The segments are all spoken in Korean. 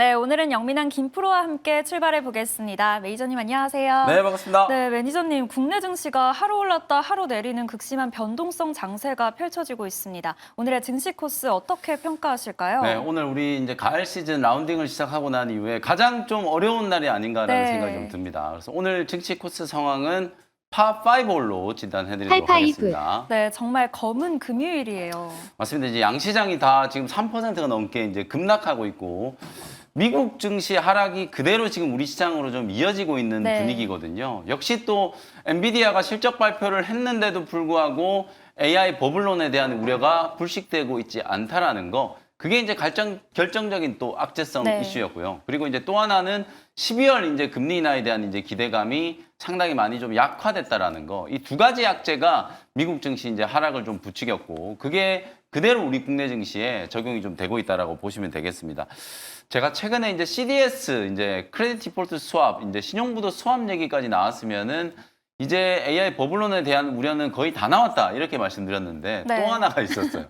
네, 오늘은 영민한 김프로와 함께 출발해 보겠습니다. 매니저님 안녕하세요. 네, 반갑습니다. 네, 매니저님 국내 증시가 하루 올랐다 하루 내리는 극심한 변동성 장세가 펼쳐지고 있습니다. 오늘의 증시 코스 어떻게 평가하실까요? 네, 오늘 우리 이제 가을 시즌 라운딩을 시작하고 난 이후에 가장 좀 어려운 날이 아닌가라는 네. 생각이 좀 듭니다. 그래서 오늘 증시 코스 상황은 파5홀로 진단해드리도록 파5. 하겠습니다. 네, 정말 검은 금요일이에요. 맞습니다. 이제 양시장이 다 지금 3%가 넘게 이제 급락하고 있고 미국 증시 하락이 그대로 지금 우리 시장으로 좀 이어지고 있는 네. 분위기거든요. 역시 또 엔비디아가 실적 발표를 했는데도 불구하고 AI 버블론에 대한 우려가 불식되고 있지 않다라는 거. 그게 이제 결정적인 또 악재성 네. 이슈였고요. 그리고 이제 또 하나는 12월 이제 금리 인하에 대한 이제 기대감이 상당히 많이 좀 약화됐다라는 거. 이 두 가지 악재가 미국 증시 이제 하락을 좀 부추겼고 그게 그대로 우리 국내 증시에 적용이 좀 되고 있다라고 보시면 되겠습니다. 제가 최근에 이제 CDS 이제 크레딧 디폴트 스왑 이제 신용부도 스왑 얘기까지 나왔으면은 이제 AI 버블론에 대한 우려는 거의 다 나왔다 이렇게 말씀드렸는데 네. 또 하나가 있었어요.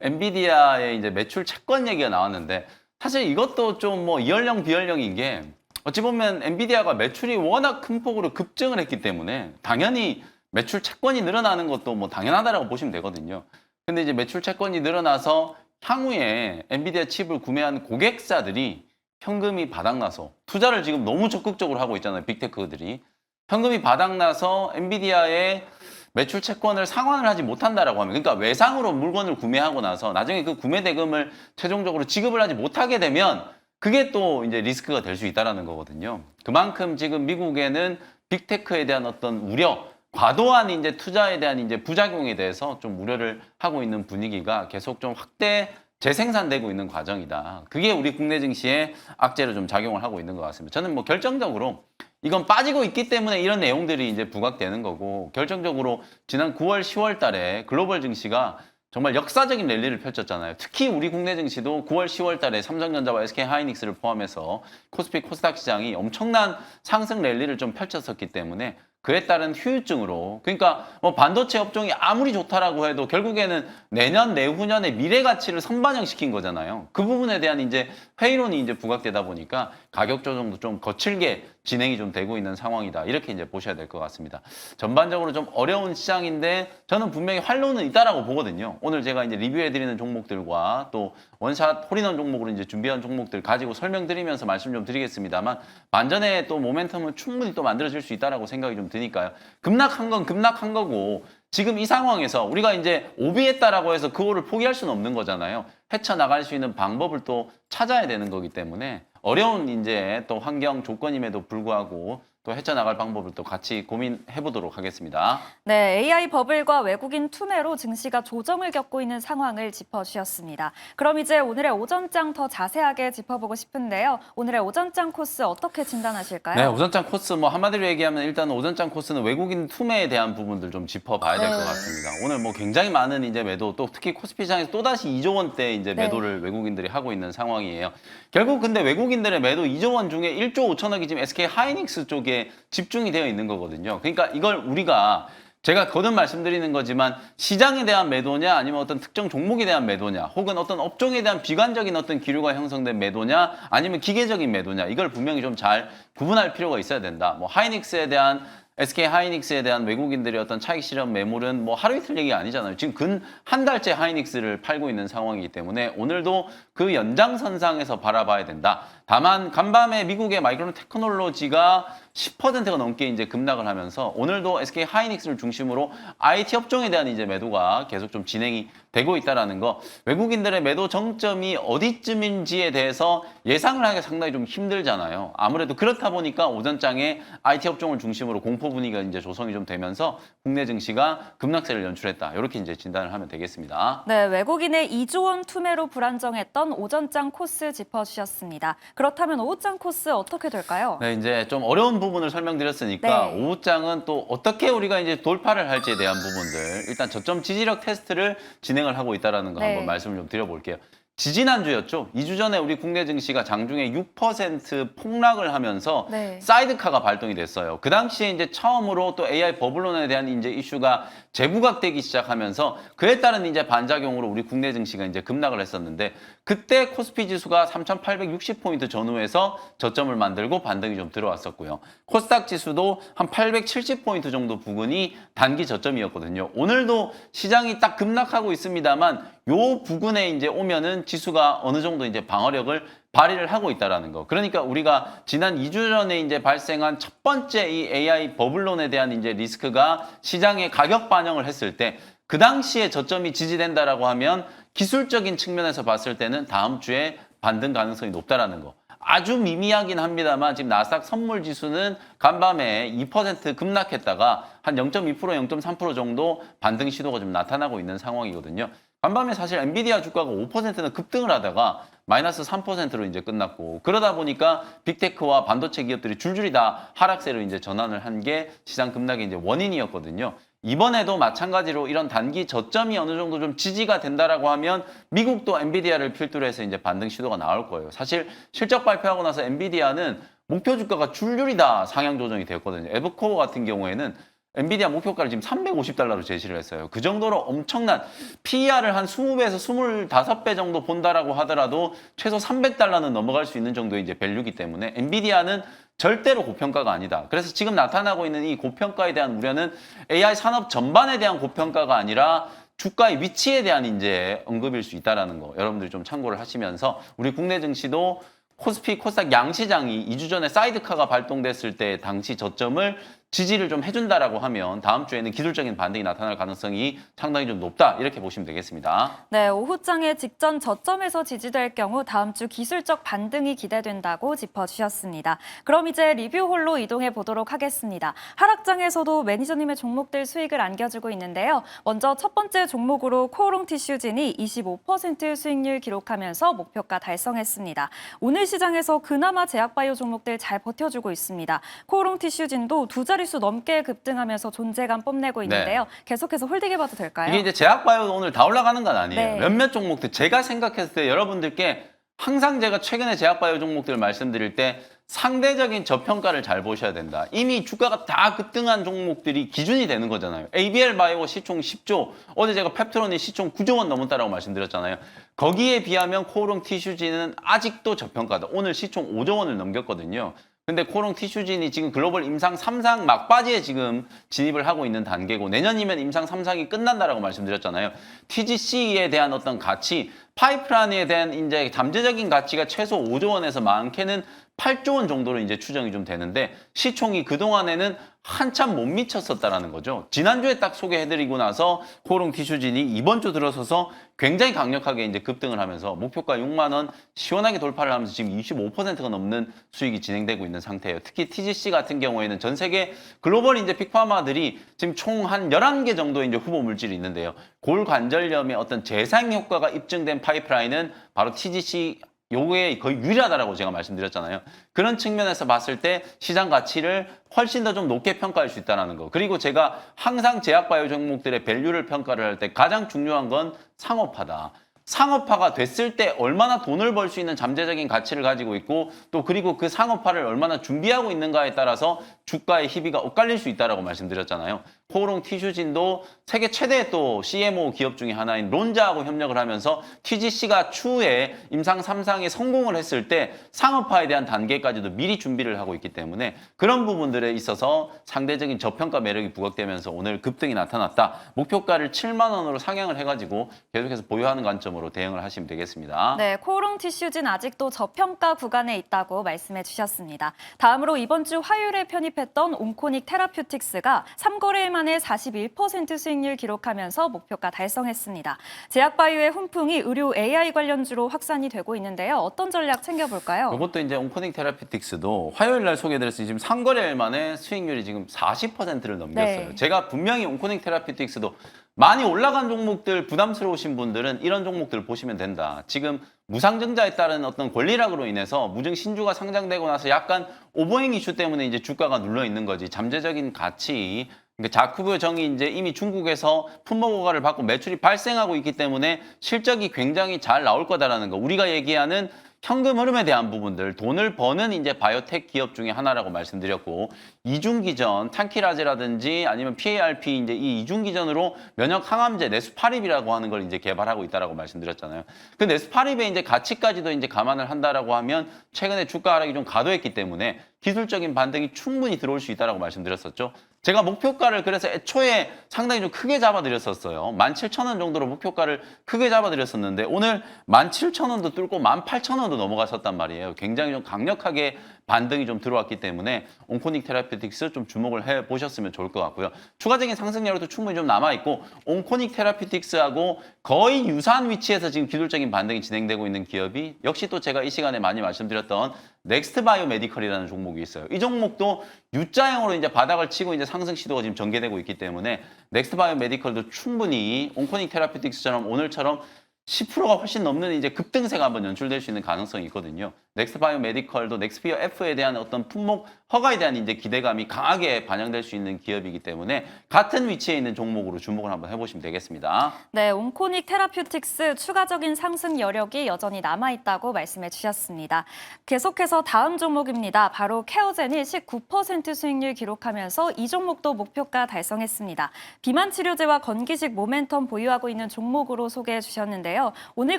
엔비디아의 이제 매출 채권 얘기가 나왔는데 사실 이것도 좀 뭐 이연령 비연령인 게 어찌 보면 엔비디아가 매출이 워낙 큰 폭으로 급증을 했기 때문에 당연히 매출 채권이 늘어나는 것도 뭐 당연하다라고 보시면 되거든요. 근데 이제 매출 채권이 늘어나서 향후에 엔비디아 칩을 구매한 고객사들이 현금이 바닥나서 투자를 지금 너무 적극적으로 하고 있잖아요. 빅테크들이. 현금이 바닥나서 엔비디아의 매출 채권을 상환을 하지 못한다라고 하면 그러니까 외상으로 물건을 구매하고 나서 나중에 그 구매 대금을 최종적으로 지급을 하지 못하게 되면 그게 또 이제 리스크가 될 수 있다라는 거거든요. 그만큼 지금 미국에는 빅테크에 대한 어떤 우려, 과도한 이제 투자에 대한 이제 부작용에 대해서 좀 우려를 하고 있는 분위기가 계속 좀 확대 재생산되고 있는 과정이다. 그게 우리 국내 증시에 악재로 좀 작용을 하고 있는 것 같습니다. 저는 뭐 결정적으로 이건 빠지고 있기 때문에 이런 내용들이 이제 부각되는 거고 결정적으로 지난 9월, 10월 달에 글로벌 증시가 정말 역사적인 랠리를 펼쳤잖아요. 특히 우리 국내 증시도 9월, 10월 달에 삼성전자와 SK하이닉스를 포함해서 코스피, 코스닥 시장이 엄청난 상승 랠리를 좀 펼쳤었기 때문에 그에 따른 후유증으로 그러니까 뭐 반도체 업종이 아무리 좋다라고 해도 결국에는 내년 내후년의 미래 가치를 선반영시킨 거잖아요. 그 부분에 대한 이제 회의론이 이제 부각되다 보니까 가격 조정도 좀 거칠게 진행이 좀 되고 있는 상황이다. 이렇게 이제 보셔야 될 것 같습니다. 전반적으로 좀 어려운 시장인데 저는 분명히 활로는 있다라고 보거든요. 오늘 제가 이제 리뷰해드리는 종목들과 또 원샷 홀인원 종목으로 이제 준비한 종목들 가지고 설명드리면서 말씀 좀 드리겠습니다만 반전에 또 모멘텀은 충분히 또 만들어질 수 있다라고 생각이 좀 드니까요. 급락한 건 급락한 거고 지금 이 상황에서 우리가 이제 오비했다라고 해서 그거를 포기할 수는 없는 거잖아요. 헤쳐나갈 수 있는 방법을 또 찾아야 되는 거기 때문에 어려운 이제 또 환경 조건임에도 불구하고 또 헤쳐나갈 방법을 또 같이 고민해 보도록 하겠습니다. 네, AI 버블과 외국인 투매로 증시가 조정을 겪고 있는 상황을 짚어주셨습니다. 그럼 이제 오늘의 오전장 더 자세하게 짚어보고 싶은데요. 오늘의 오전장 코스 어떻게 진단하실까요? 네, 오전장 코스 뭐 한마디로 얘기하면 일단 오전장 코스는 외국인 투매에 대한 부분들 좀 짚어봐야 될 것 네. 같습니다. 오늘 뭐 굉장히 많은 이제 매도 또 특히 코스피 시장에서 또 다시 2조 원대 이제 네. 매도를 외국인들이 하고 있는 상황이에요. 결국 근데 외국인들의 매도 2조 원 중에 1조 5천억이 지금 SK 하이닉스 쪽에 집중이 되어 있는 거거든요. 그러니까 이걸 우리가 제가 거듭 말씀드리는 거지만 시장에 대한 매도냐 아니면 어떤 특정 종목에 대한 매도냐 혹은 어떤 업종에 대한 비관적인 어떤 기류가 형성된 매도냐 아니면 기계적인 매도냐 이걸 분명히 좀 잘 구분할 필요가 있어야 된다. 뭐 하이닉스에 대한 SK 하이닉스에 대한 외국인들의 어떤 차익 실현 매물은 뭐 하루 이틀 얘기가 아니잖아요. 지금 근 한 달째 하이닉스를 팔고 있는 상황이기 때문에 오늘도 그 연장선상에서 바라봐야 된다. 다만 간밤에 미국의 마이크론 테크놀로지가 10%가 넘게 이제 급락을 하면서 오늘도 SK 하이닉스를 중심으로 IT 업종에 대한 이제 매도가 계속 좀 진행이 되고 있다라는 거. 외국인들의 매도 정점이 어디쯤인지에 대해서 예상을 하기가 상당히 좀 힘들잖아요. 아무래도 그렇다 보니까 오전장에 IT 업종을 중심으로 공포 분위기가 이제 조성이 좀 되면서 국내 증시가 급락세를 연출했다. 이렇게 이제 진단을 하면 되겠습니다. 네, 외국인의 2조 원 투매로 불안정했던 오전장 코스 짚어주셨습니다. 그렇다면 오후장 코스 어떻게 될까요? 네, 이제 좀 어려운 부분을 설명드렸으니까 네. 오후장은 또 어떻게 우리가 이제 돌파를 할지에 대한 부분들 일단 저점 지지력 테스트를 진행을 하고 있다는 거 네. 한번 말씀을 좀 드려볼게요. 지지난주였죠. 2주 전에 우리 국내 증시가 장중에 6% 폭락을 하면서 네. 사이드카가 발동이 됐어요. 그 당시에 이제 처음으로 또 AI 버블론에 대한 이제 이슈가 재부각되기 시작하면서 그에 따른 이제 반작용으로 우리 국내 증시가 이제 급락을 했었는데 그때 코스피 지수가 3,860포인트 전후에서 저점을 만들고 반등이 좀 들어왔었고요. 코스닥 지수도 한 870포인트 정도 부근이 단기 저점이었거든요. 오늘도 시장이 딱 급락하고 있습니다만 요 부근에 이제 오면은 지수가 어느 정도 이제 방어력을 발휘를 하고 있다라는 거. 그러니까 우리가 지난 2주 전에 이제 발생한 첫 번째 이 AI 버블론에 대한 이제 리스크가 시장에 가격 반영을 했을 때 그 당시에 저점이 지지된다라고 하면 기술적인 측면에서 봤을 때는 다음 주에 반등 가능성이 높다라는 거. 아주 미미하긴 합니다만 지금 나스닥 선물 지수는 간밤에 2% 급락했다가 한 0.2%, 0.3% 정도 반등 시도가 좀 나타나고 있는 상황이거든요. 간밤에 사실 엔비디아 주가가 5%는 급등을 하다가 마이너스 3%로 이제 끝났고, 그러다 보니까 빅테크와 반도체 기업들이 줄줄이 다 하락세로 이제 전환을 한 게 시장 급락의 이제 원인이었거든요. 이번에도 마찬가지로 이런 단기 저점이 어느 정도 좀 지지가 된다라고 하면 미국도 엔비디아를 필두로 해서 이제 반등 시도가 나올 거예요. 사실 실적 발표하고 나서 엔비디아는 목표 주가가 줄줄이 다 상향 조정이 되었거든요. 에브코어 같은 경우에는 엔비디아 목표가를 지금 $350로 제시를 했어요. 그 정도로 엄청난 PER을 한 20배에서 25배 정도 본다라고 하더라도 최소 $300는 넘어갈 수 있는 정도의 이제 밸류이기 때문에 엔비디아는 절대로 고평가가 아니다. 그래서 지금 나타나고 있는 이 고평가에 대한 우려는 AI 산업 전반에 대한 고평가가 아니라 주가의 위치에 대한 이제 언급일 수 있다라는 거 여러분들이 좀 참고를 하시면서 우리 국내 증시도 코스피, 코스닥 양시장이 2주 전에 사이드카가 발동됐을 때 당시 저점을 지지를 좀 해준다라고 하면 다음 주에는 기술적인 반등이 나타날 가능성이 상당히 좀 높다 이렇게 보시면 되겠습니다. 네, 오후장에 직전 저점에서 지지될 경우 다음 주 기술적 반등이 기대된다고 짚어주셨습니다. 그럼 이제 리뷰홀로 이동해 보도록 하겠습니다. 하락장에서도 매니저님의 종목들 수익을 안겨주고 있는데요. 먼저 첫 번째 종목으로 코오롱 티슈진이 25% 수익률 기록하면서 목표가 달성했습니다. 오늘 시장에서 그나마 제약바이오 종목들 잘 버텨주고 있습니다. 코오롱 티슈진도 두 자릿수 넘게 급등하면서 존재감 뽐내고 있는데요. 계속해서 홀딩해봐도 될까요? 이게 이제 제약바이오도 오늘 다 올라가는 건 아니에요. 네. 몇몇 종목들 제가 생각했을 때 여러분들께 항상 제가 최근에 제약바이오 종목들을 말씀드릴 때 상대적인 저평가를 잘 보셔야 된다. 이미 주가가 다 급등한 종목들이 기준이 되는 거잖아요. ABL 바이오 시총 10조, 어제 제가 펩트론이 시총 9조 원 넘었다라고 말씀드렸잖아요. 거기에 비하면 코오롱 티슈진은 아직도 저평가다. 오늘 시총 5조 원을 넘겼거든요. 근데 코오롱 티슈진이 지금 글로벌 임상 3상 막바지에 지금 진입을 하고 있는 단계고 내년이면 임상 3상이 끝난다라고 말씀드렸잖아요. TGC에 대한 어떤 가치, 파이프라인에 대한 이제 잠재적인 가치가 최소 5조 원에서 많게는 8조 원 정도로 이제 추정이 좀 되는데 시총이 그동안에는 한참 못 미쳤었다라는 거죠. 지난주에 딱 소개해드리고 나서 코오롱 티슈진이 이번 주 들어서서 굉장히 강력하게 이제 급등을 하면서 목표가 6만 원 시원하게 돌파를 하면서 지금 25%가 넘는 수익이 진행되고 있는 상태예요. 특히 TGC 같은 경우에는 전 세계 글로벌 이제 빅파마들이 지금 총 한 11개 정도 이제 후보 물질이 있는데요. 골관절염의 어떤 재상 효과가 입증된 파이프라인은 바로 TGC 요게 거의 유일하다라고 제가 말씀드렸잖아요. 그런 측면에서 봤을 때 시장 가치를 훨씬 더 좀 높게 평가할 수 있다는 거. 그리고 제가 항상 제약바이오 종목들의 밸류를 평가를 할 때 가장 중요한 건 상업화다. 상업화가 됐을 때 얼마나 돈을 벌 수 있는 잠재적인 가치를 가지고 있고 또 그리고 그 상업화를 얼마나 준비하고 있는가에 따라서 주가의 희비가 엇갈릴 수 있다라고 말씀드렸잖아요. 코오롱 티슈진도 세계 최대 또 CMO 기업 중에 하나인 론자하고 협력을 하면서 TGC가 추후에 임상 3상에 성공을 했을 때 상업화에 대한 단계까지도 미리 준비를 하고 있기 때문에 그런 부분들에 있어서 상대적인 저평가 매력이 부각되면서 오늘 급등이 나타났다. 목표가를 7만 원으로 상향을 해가지고 계속해서 보유하는 관점으로 대응을 하시면 되겠습니다. 네, 코오롱 티슈진 아직도 저평가 구간에 있다고 말씀해 주셨습니다. 다음으로 이번 주 화요일에 편입했던 온코닉 테라퓨틱스가 3거래일 만에 41% 수익률 기록하면서 목표가 달성했습니다. 제약바이오의 훈풍이 의료 AI 관련주로 확산이 되고 있는데요. 어떤 전략 챙겨볼까요? 이것도 이제 온코닉 테라피틱스도 화요일 날 소개해드렸을 때 지금 3거래일 만에 수익률이 지금 40%를 넘겼어요. 네. 제가 분명히 온코닉 테라피틱스도 많이 올라간 종목들 부담스러우신 분들은 이런 종목들을 보시면 된다. 지금 무상증자에 따른 어떤 권리락으로 인해서 무증 신주가 상장되고 나서 약간 오버행 이슈 때문에 이제 주가가 눌러 있는 거지. 잠재적인 가치. 그러니까 자쿠브 정이 이제 이미 중국에서 품목 허가를 받고 매출이 발생하고 있기 때문에 실적이 굉장히 잘 나올 거다라는 거. 우리가 얘기하는 현금 흐름에 대한 부분들, 돈을 버는 이제 바이오텍 기업 중에 하나라고 말씀드렸고, 이중기전, 탄키라제라든지 아니면 PARP 이제 이 이중기전으로 면역 항암제 네스파립이라고 하는 걸 이제 개발하고 있다라고 말씀드렸잖아요. 그 네스파립의 이제 가치까지도 이제 감안을 한다라고 하면 최근에 주가 하락이 좀 가도했기 때문에 기술적인 반등이 충분히 들어올 수 있다라고 말씀드렸었죠. 제가 목표가를 그래서 애초에 상당히 좀 크게 잡아드렸었어요. 17,000원 정도로 목표가를 크게 잡아드렸었는데 오늘 17,000원도 뚫고 18,000원도 넘어갔었단 말이에요. 굉장히 좀 강력하게 반등이 좀 들어왔기 때문에 온코닉 테라피틱스 좀 주목을 해보셨으면 좋을 것 같고요. 추가적인 상승 여력도 충분히 좀 남아있고 온코닉 테라피틱스하고 거의 유사한 위치에서 지금 기술적인 반등이 진행되고 있는 기업이 역시 또 제가 이 시간에 많이 말씀드렸던 넥스트 바이오 메디컬이라는 종목이 있어요. 이 종목도 U자형으로 이제 바닥을 치고 이제 상승 시도가 지금 전개되고 있기 때문에 넥스트 바이오 메디컬도 충분히 온코닉 테라피틱스처럼 오늘처럼 10%가 훨씬 넘는 이제 급등세가 한번 연출될 수 있는 가능성이 있거든요. 넥스트 바이오 메디컬도 넥스피어 F에 대한 어떤 품목 허가에 대한 이제 기대감이 강하게 반영될 수 있는 기업이기 때문에 같은 위치에 있는 종목으로 주목을 한번 해보시면 되겠습니다. 네, 온코닉 테라퓨틱스 추가적인 상승 여력이 여전히 남아있다고 말씀해 주셨습니다. 계속해서 다음 종목입니다. 바로 케어젠이 19% 수익률 기록하면서 이 종목도 목표가 달성했습니다. 비만 치료제와 건기식 모멘텀 보유하고 있는 종목으로 소개해 주셨는데요. 오늘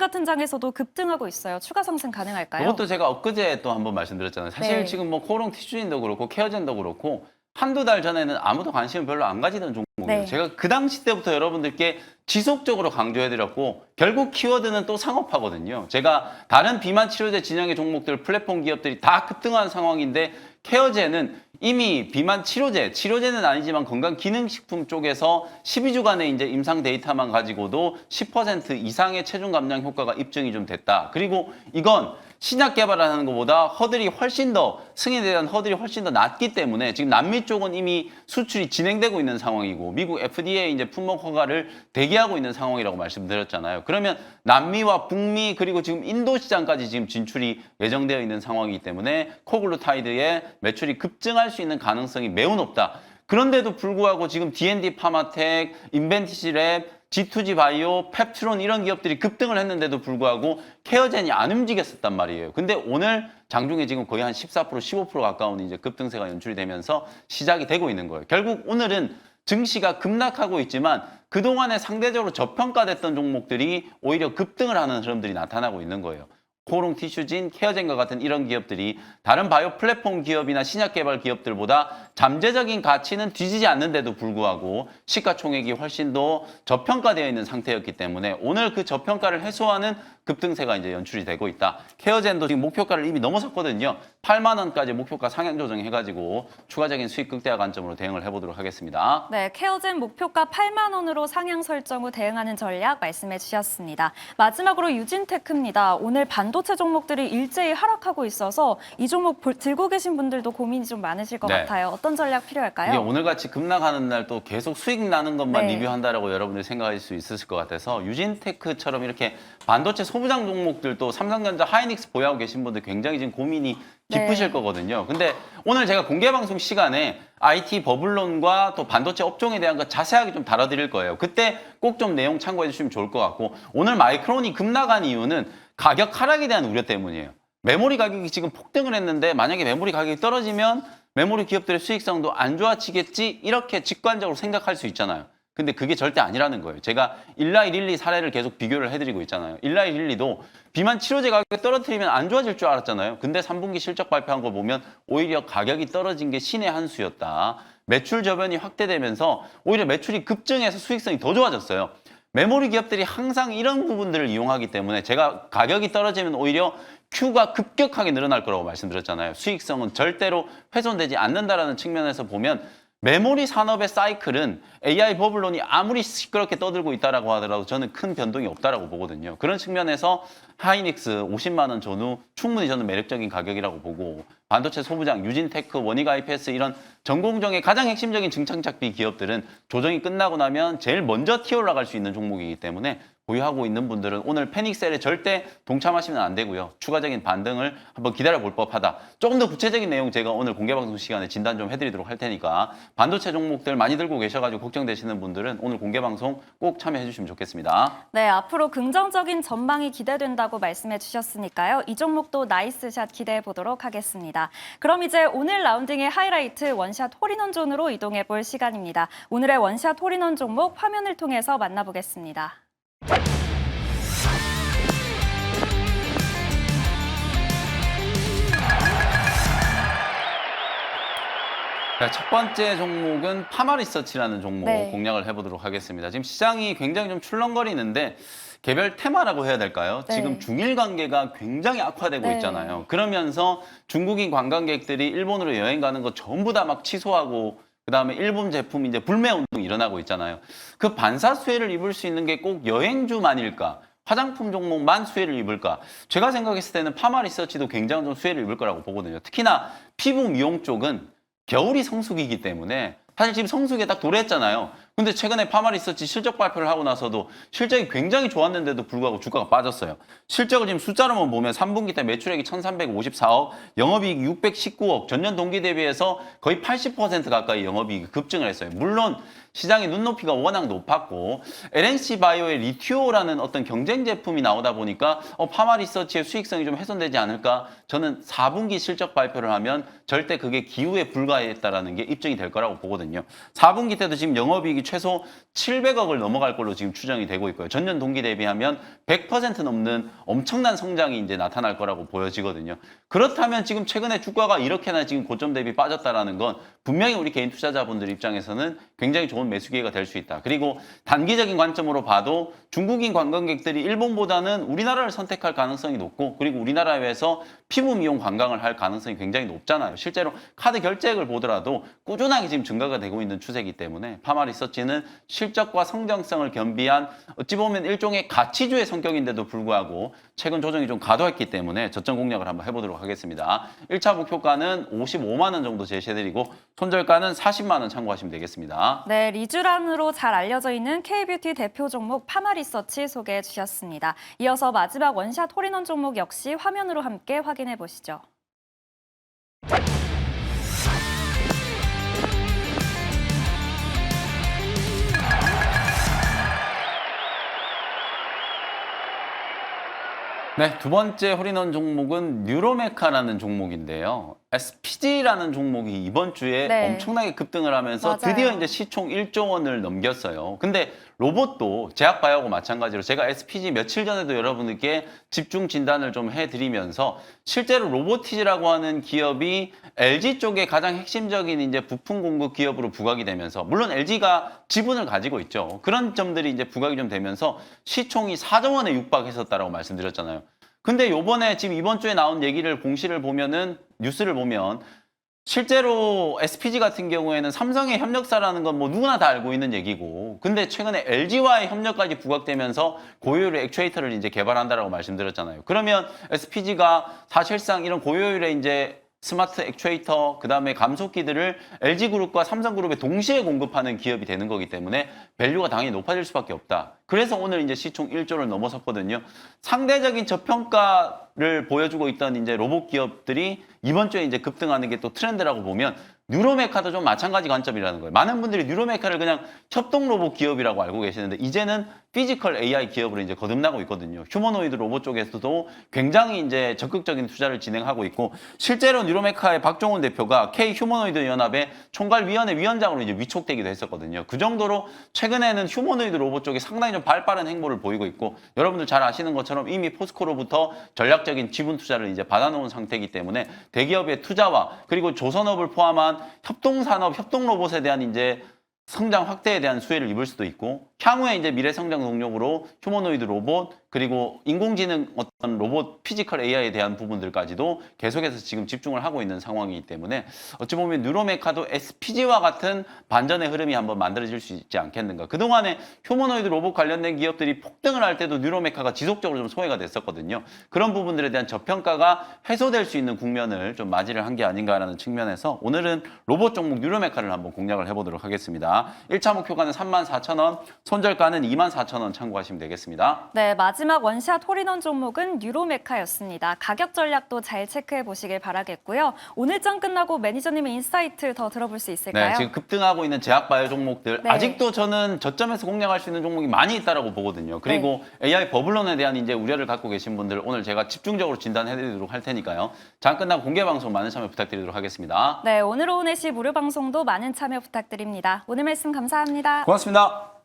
같은 장에서도 급등하고 있어요. 추가 상승 가능할까요? 이것도 제가 엊그제 또 한번 말씀드렸잖아요. 사실 네. 지금 뭐 코오롱 티슈진도 그렇고 케어젠도 그렇고 한두 달 전에는 아무도 관심을 별로 안 가지던 종목이에요. 네. 제가 그 당시 때부터 여러분들께 지속적으로 강조해드렸고 결국 키워드는 또 상업화거든요. 제가 다른 비만 치료제 진영의 종목들 플랫폼 기업들이 다 급등한 상황인데 케어젠은 이미 비만 치료제는 아니지만 건강기능식품 쪽에서 12주간의 이제 임상 데이터만 가지고도 10% 이상의 체중 감량 효과가 입증이 좀 됐다. 그리고 이건 신약 개발하는 것보다 허들이 훨씬 더 승인에 대한 허들이 훨씬 더 낮기 때문에 지금 남미 쪽은 이미 수출이 진행되고 있는 상황이고 미국 FDA 이제 품목 허가를 대기하고 있는 상황이라고 말씀드렸잖아요. 그러면 남미와 북미 그리고 지금 인도 시장까지 지금 진출이 예정되어 있는 상황이기 때문에 코글루타이드의 매출이 급증할 수 있는 가능성이 매우 높다. 그런데도 불구하고 지금 D&D 파마텍, 인벤티시랩, G2G 바이오, 펩트론 이런 기업들이 급등을 했는데도 불구하고 케어젠이 안 움직였었단 말이에요. 근데 오늘 장중에 지금 거의 한 14%, 15% 가까운 이제 급등세가 연출이 되면서 시작이 되고 있는 거예요. 결국 오늘은 증시가 급락하고 있지만 그동안에 상대적으로 저평가됐던 종목들이 오히려 급등을 하는 흐름들이 나타나고 있는 거예요. 코오롱 티슈진, 케어젠과 같은 이런 기업들이 다른 바이오 플랫폼 기업이나 신약 개발 기업들보다 잠재적인 가치는 뒤지지 않는데도 불구하고 시가총액이 훨씬 더 저평가되어 있는 상태였기 때문에 오늘 그 저평가를 해소하는 급등세가 이제 연출이 되고 있다. 케어젠도 지금 목표가를 이미 넘어섰거든요. 8만 원까지 목표가 상향 조정해가지고 추가적인 수익 극대화 관점으로 대응을 해보도록 하겠습니다. 네, 케어젠 목표가 8만 원으로 상향 설정 후 대응하는 전략 말씀해 주셨습니다. 마지막으로 유진테크입니다. 오늘 반도체 종목들이 일제히 하락하고 있어서 이 종목 들고 계신 분들도 고민이 좀 많으실 것 네. 같아요. 어떤 전략 필요할까요? 이게 오늘같이 급락하는 날 또 계속 수익 나는 것만 네. 리뷰한다라고 여러분들이 생각할 수 있으실 것 같아서 유진테크처럼 이렇게 반도체 소부장 종목들도 삼성전자, 하이닉스 보유하고 계신 분들 굉장히 지금 고민이 깊으실 네. 거거든요. 근데 오늘 제가 공개 방송 시간에 IT 버블론과 또 반도체 업종에 대한 거 자세하게 좀 다뤄드릴 거예요. 그때 꼭 좀 내용 참고해 주시면 좋을 것 같고 오늘 마이크론이 급락한 이유는 가격 하락에 대한 우려 때문이에요. 메모리 가격이 지금 폭등을 했는데 만약에 메모리 가격이 떨어지면 메모리 기업들의 수익성도 안 좋아지겠지 이렇게 직관적으로 생각할 수 있잖아요. 근데 그게 절대 아니라는 거예요. 제가 일라이릴리 사례를 계속 비교를 해드리고 있잖아요. 일라이릴리도 비만 치료제 가격이 떨어뜨리면 안 좋아질 줄 알았잖아요. 근데 3분기 실적 발표한 거 보면 오히려 가격이 떨어진 게 신의 한 수였다. 매출 저변이 확대되면서 오히려 매출이 급증해서 수익성이 더 좋아졌어요. 메모리 기업들이 항상 이런 부분들을 이용하기 때문에 제가 가격이 떨어지면 오히려 Q가 급격하게 늘어날 거라고 말씀드렸잖아요. 수익성은 절대로 훼손되지 않는다라는 측면에서 보면 메모리 산업의 사이클은 AI 버블론이 아무리 시끄럽게 떠들고 있다라고 하더라도 저는 큰 변동이 없다라고 보거든요. 그런 측면에서 하이닉스 50만 원 전후 충분히 저는 매력적인 가격이라고 보고 반도체 소부장, 유진테크, 원익 IPS 이런 전공정의 가장 핵심적인 증창착비 기업들은 조정이 끝나고 나면 제일 먼저 튀어올라갈 수 있는 종목이기 때문에 보유하고 있는 분들은 오늘 패닉셀에 절대 동참하시면 안 되고요. 추가적인 반등을 한번 기다려 볼 법하다. 조금 더 구체적인 내용 제가 오늘 공개방송 시간에 진단 좀 해드리도록 할 테니까 반도체 종목들 많이 들고 계셔가지고 걱정되시는 분들은 오늘 공개방송 꼭 참여해 주시면 좋겠습니다. 네, 앞으로 긍정적인 전망이 기대된다고 말씀해 주셨으니까요. 이 종목도 나이스샷 기대해 보도록 하겠습니다. 그럼 이제 오늘 라운딩의 하이라이트 원샷 홀인원 존으로 이동해 볼 시간입니다. 오늘의 원샷 홀인원 종목 화면을 통해서 만나보겠습니다. 자, 첫 번째 종목은 파마리서치라는 종목 네. 공략을 해보도록 하겠습니다. 지금 시장이 굉장히 좀 출렁거리는데 개별 테마라고 해야 될까요? 네. 지금 중일 관계가 굉장히 악화되고 네. 있잖아요. 그러면서 중국인 관광객들이 일본으로 여행 가는 거 전부 다 막 취소하고 그다음에 일본 제품 이제 불매 운동이 일어나고 있잖아요. 그 반사 수혜를 입을 수 있는 게 꼭 여행주만일까? 화장품 종목만 수혜를 입을까? 제가 생각했을 때는 파마리서치도 굉장히 좀 수혜를 입을 거라고 보거든요. 특히나 피부 미용 쪽은 겨울이 성수기이기 때문에 사실 지금 성수기에 딱 도래했잖아요. 근데 최근에 파마리서치 실적 발표를 하고 나서도 실적이 굉장히 좋았는데도 불구하고 주가가 빠졌어요. 실적을 지금 숫자로만 보면 3분기 때 매출액이 1,354억, 영업이익이 619억, 전년 동기 대비해서 거의 80% 가까이 영업이익이 급증을 했어요. 물론 시장의 눈높이가 워낙 높았고 LNC 바이오의 리튜오라는 어떤 경쟁 제품이 나오다 보니까 파마리서치의 수익성이 좀 훼손되지 않을까? 저는 4분기 실적 발표를 하면 절대 그게 기우에 불과했다라는 게 입증이 될 거라고 보거든요. 4분기 때도 지금 영업이익이 최소 700억을 넘어갈 걸로 지금 추정이 되고 있고요. 전년 동기 대비하면 100% 넘는 엄청난 성장이 이제 나타날 거라고 보여지거든요. 그렇다면 지금 최근에 주가가 이렇게나 지금 고점 대비 빠졌다라는 건 분명히 우리 개인 투자자분들 입장에서는 굉장히 좋은 매수 기회가 될 수 있다. 그리고 단기적인 관점으로 봐도 중국인 관광객들이 일본보다는 우리나라를 선택할 가능성이 높고 그리고 우리나라에서 피부 미용 관광을 할 가능성이 굉장히 높잖아요. 실제로 카드 결제액을 보더라도 꾸준하게 지금 증가가 되고 있는 추세이기 때문에 파마리서치는 실적과 성장성을 겸비한 어찌 보면 일종의 가치주의 성격인데도 불구하고 최근 조정이 좀 과도했기 때문에 저점 공략을 한번 해보도록 하겠습니다. 1차 목표가는 55만 원 정도 제시해드리고 손절가는 40만 원 참고하시면 되겠습니다. 네, 리쥬란으로 잘 알려져 있는 K뷰티 대표 종목 파마리서치 소개해 주셨습니다. 이어서 마지막 원샷 홀인원 종목 역시 화면으로 함께 확인해 보시죠. 네, 두 번째 홀인원 종목은 뉴로메카라는 종목인데요. SPG라는 종목이 이번 주에 네. 엄청나게 급등을 하면서 맞아요. 드디어 이제 시총 1조 원을 넘겼어요. 근데 로봇도 제약바이오하고 마찬가지로 제가 SPG 며칠 전에도 여러분들께 집중 진단을 좀 해드리면서 실제로 로보티즈라고 하는 기업이 LG 쪽에 가장 핵심적인 이제 부품 공급 기업으로 부각이 되면서 물론 LG가 지분을 가지고 있죠. 그런 점들이 이제 부각이 좀 되면서 시총이 4조 원에 육박했었다라고 말씀드렸잖아요. 근데 요번에 지금 이번 주에 나온 얘기를 공시를 보면은 뉴스를 보면 실제로 SPG 같은 경우에는 삼성의 협력사라는 건 뭐 누구나 다 알고 있는 얘기고 근데 최근에 LG와의 협력까지 부각되면서 고효율의 액추에이터를 이제 개발한다라고 말씀드렸잖아요. 그러면 SPG가 사실상 이런 고효율의 이제 스마트 액추에이터, 그 다음에 감속기들을 LG그룹과 삼성그룹에 동시에 공급하는 기업이 되는 거기 때문에 밸류가 당연히 높아질 수밖에 없다. 그래서 오늘 이제 시총 1조를 넘어섰거든요. 상대적인 저평가를 보여주고 있던 이제 로봇 기업들이 이번 주에 이제 급등하는 게 또 트렌드라고 보면 뉴로메카도 좀 마찬가지 관점이라는 거예요. 많은 분들이 뉴로메카를 그냥 협동 로봇 기업이라고 알고 계시는데 이제는 피지컬 AI 기업으로 이제 거듭나고 있거든요. 휴머노이드 로봇 쪽에서도 굉장히 이제 적극적인 투자를 진행하고 있고 실제로 뉴로메카의 박종훈 대표가 K 휴머노이드 연합의 총괄위원회 위원장으로 이제 위촉되기도 했었거든요. 그 정도로 최근에는 휴머노이드 로봇 쪽이 상당히 좀 발빠른 행보를 보이고 있고 여러분들 잘 아시는 것처럼 이미 포스코로부터 전략적인 지분 투자를 이제 받아놓은 상태이기 때문에 대기업의 투자와 그리고 조선업을 포함한 협동산업, 협동로봇에 대한 이제 성장 확대에 대한 수혜를 입을 수도 있고 향후에 이제 미래 성장 동력으로 휴머노이드 로봇 그리고 인공지능 어떤 로봇 피지컬 AI에 대한 부분들까지도 계속해서 지금 집중을 하고 있는 상황이기 때문에 어찌 보면 뉴로메카도 SPG와 같은 반전의 흐름이 한번 만들어질 수 있지 않겠는가. 그동안에 휴머노이드 로봇 관련된 기업들이 폭등을 할 때도 뉴로메카가 지속적으로 좀 소외가 됐었거든요. 그런 부분들에 대한 저평가가 해소될 수 있는 국면을 좀 맞이를 한 게 아닌가라는 측면에서 오늘은 로봇 종목 뉴로메카를 한번 공략을 해보도록 하겠습니다. 1차 목표가는 34,000원, 손절가는 24,000원 참고하시면 되겠습니다. 네, 마지막 원샷 홀인원 종목은 뉴로메카였습니다. 가격 전략도 잘 체크해 보시길 바라겠고요. 오늘 장 끝나고 매니저님의 인사이트 더 들어볼 수 있을까요? 네, 지금 급등하고 있는 제약바이오 종목들 네. 아직도 저는 저점에서 공략할 수 있는 종목이 많이 있다라고 보거든요. 그리고 AI 버블론에 대한 이제 우려를 갖고 계신 분들 오늘 제가 집중적으로 진단해드리도록 할 테니까요. 장 끝나고 공개 방송 많은 참여 부탁드리도록 하겠습니다. 네, 오늘 오후 4시 무료 방송도 많은 참여 부탁드립니다. 오늘 말씀 감사합니다. 고맙습니다.